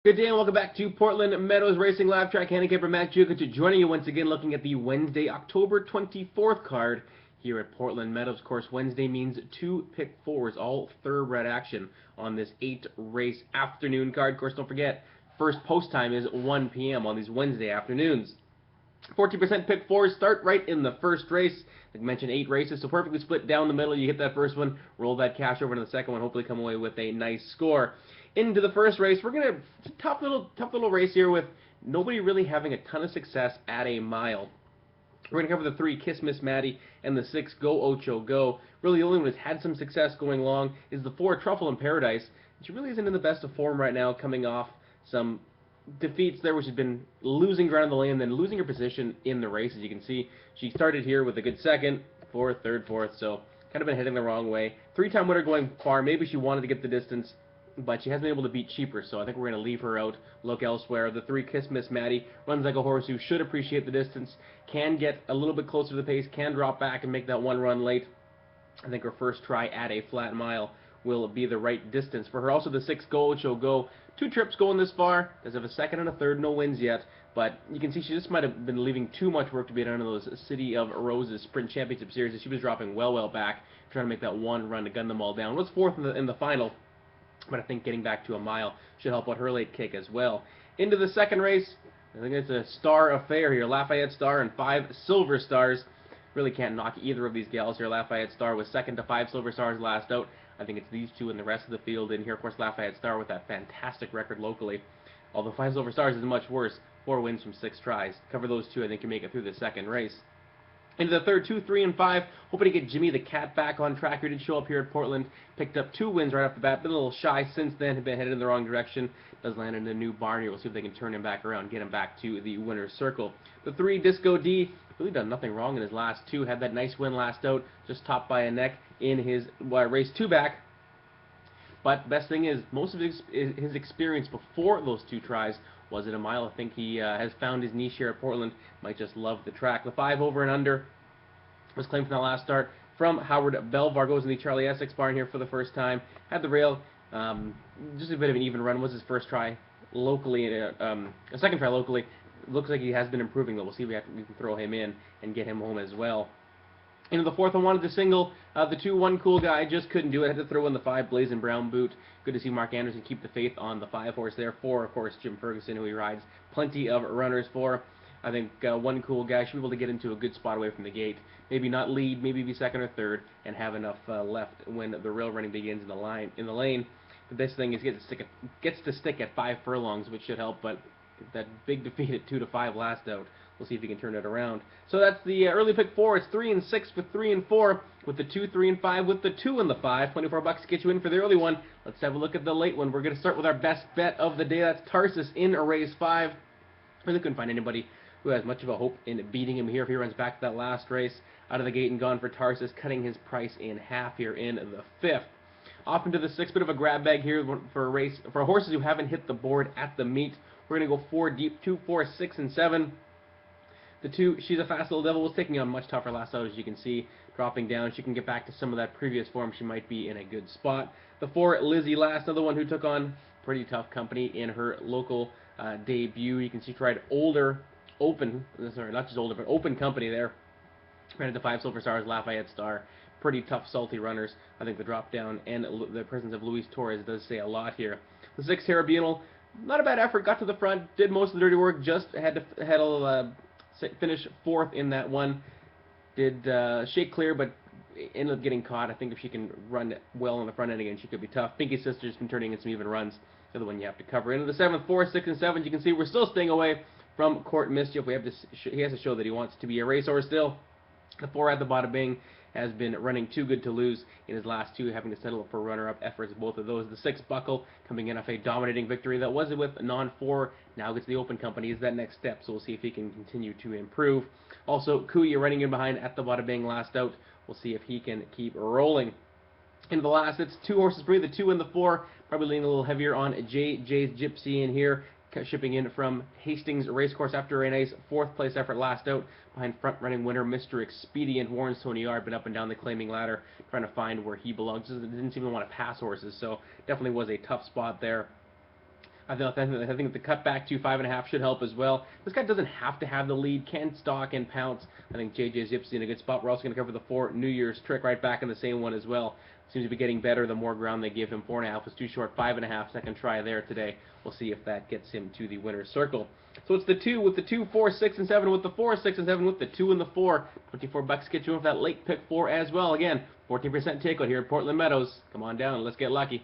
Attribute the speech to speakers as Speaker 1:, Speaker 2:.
Speaker 1: Good day and welcome back to Portland Meadows Racing Live Track. Handicapper Matt Jukic joining you once again, looking at the Wednesday, October 24th card here at Portland Meadows. Of course, Wednesday means two pick fours, all thoroughbred action on this 8-race afternoon card. Of course, don't forget, first post time is 1 p.m. on these Wednesday afternoons. 40% pick fours start right in the first race. Like I mentioned, 8 races, so perfectly split down the middle. You hit that first one, roll that cash over to the second one, hopefully come away with a nice score. Into the first race, we're gonna tough little race here with nobody really having a ton of success at a mile. We're gonna cover the 3 Kiss Miss Maddie and the 6 Go Ocho Go. Really, the only one that's had some success going long is the 4 Truffle in Paradise. She really isn't in the best of form right now, coming off some defeats there, which has been losing ground in the lane, then losing her position in the race. As you can see, she started here with a good second, fourth, third, fourth, so kind of been heading the wrong way. 3-time winner going far. Maybe she wanted to get the distance, but she hasn't been able to beat cheaper, so I think we're going to leave her out, look elsewhere. The 3 Kiss Miss Maddie runs like a horse who should appreciate the distance, can get a little bit closer to the pace, can drop back and make that one run late. I think her first try at a flat mile will be the right distance for her. Also, the 6 Go Ocho Go. 2 trips going this far. Does have a second and a third, no wins yet. But you can see she just might have been leaving too much work to be done in those City of Roses Sprint Championship Series. She was dropping well back, trying to make that one run to gun them all down. Was fourth in the final, but I think getting back to a mile should help out her late kick as well. Into the second race, I think it's a star affair here. Lafayette Star and 5 Silver Stars. Really can't knock either of these gals here. Lafayette Star was second to 5 Silver Stars last out. I think it's these two and the rest of the field in here. Of course, Lafayette Star with that fantastic record locally. Although 5 Silver Stars is much worse. 4 wins from 6 tries. Cover those two, I think you make it through the second race. Into the third, 2, 3, and 5. Hoping to get Jimmy the Cat back on track. He did show up here at Portland. Picked up 2 wins right off the bat. Been a little shy since then. Had been headed in the wrong direction. Does land in a new barn here. We'll see if they can turn him back around. Get him back to the winner's circle. The 3, Disco D. Really done nothing wrong in his last 2. Had that nice win last out. Just topped by a neck in his race 2 back. But best thing is, most of his experience before those 2 tries was at a mile. I think he has found his niche here at Portland. Might just love the track. The 5 over and under was claimed from that last start from Howard Belvar. Goes in the Charlie Essex barn here for the first time. Had the rail. Just a bit of an even run. Was his first try locally, a second try locally. Looks like he has been improving, though. We'll see if we can throw him in and get him home as well. Into the fourth, I wanted to single the 2, One Cool Guy. Just couldn't do it. Had to throw in the 5, Blazing Brown Boot. Good to see Mark Anderson keep the faith on the 5 horse there. 4, of course, Jim Ferguson, who he rides plenty of runners for. I think One Cool Guy should be able to get into a good spot away from the gate. Maybe not lead, maybe be second or third, and have enough left when the rail running begins in the lane. The best thing is gets to stick at 5 furlongs, which should help, but that big defeat at 2 to 5 last out. We'll see if he can turn it around. So that's the early pick 4. It's 3 and 6 with 3 and 4, with the 2, 3, and 5, with the 2 and the 5. $24 to get you in for the early one. Let's have a look at the late one. We're going to start with our best bet of the day. That's Tarsus in a race 5. Really couldn't find anybody who has much of a hope in beating him here if he runs back to that last race. Out of the gate and gone for Tarsus, cutting his price in half here in the 5th. Off into the 6th, bit of a grab bag here for a race for horses who haven't hit the board at the meet. We're going to go 4 deep, 2, 4, 6, and 7. The 2, She's a Fast Little Devil, was taking on much tougher last out, as you can see. Dropping down, she can get back to some of that previous form. She might be in a good spot. The 4, Lizzie Last, another one who took on pretty tough company in her local debut. You can see tried open company there. Ran into 5 Silver Stars, Lafayette Star. Pretty tough, salty runners. I think the drop down and the presence of Luis Torres does say a lot here. The 6, Terrabinal, not a bad effort. Got to the front, did most of the dirty work. Just had to finish 4th in that one. Did shake clear, but ended up getting caught. I think if she can run well on the front end again, she could be tough. Pinky Sister's been turning in some even runs. The other one you have to cover. Into the 7th, 4, 6, and 7. You can see we're still staying away from Court Mischief. He has to show that he wants to be a racehorse still. The 4 at the Bada Bing has been running too good to lose in his last 2, having to settle for runner-up efforts, both of those. The 6, Buckle, coming in off a dominating victory that was with non-4, now gets the open company, is that next step, so we'll see if he can continue to improve. Also, Kuya running in behind at the Bada Bing last out. We'll see if he can keep rolling. Into the last, it's 2 horses free, the 2 and the 4, probably leaning a little heavier on Jay's Gypsy in here. Shipping in from Hastings Racecourse after a nice 4th place effort last out behind front-running winner Mr. Expedient. Warren's Tony Yard, been up and down the claiming ladder trying to find where he belongs. Didn't even want to pass horses, so definitely was a tough spot there. I think the cut back to 5.5 should help as well. This guy doesn't have to have the lead, can stalk and pounce. I think JJ Zip's in a good spot. We're also going to cover the 4 New Year's trick right back in the same one as well. Seems to be getting better the more ground they give him. 4.5 was too short. 5.5 second try there today. We'll see if that gets him to the winner's circle. So it's the 2 with the 2, 4, 6, and 7 with the 4, 6, and 7 with the 2 and the 4. $24 get you in for that late pick 4 as well. Again, 14% takeout here at Portland Meadows. Come on down and let's get lucky.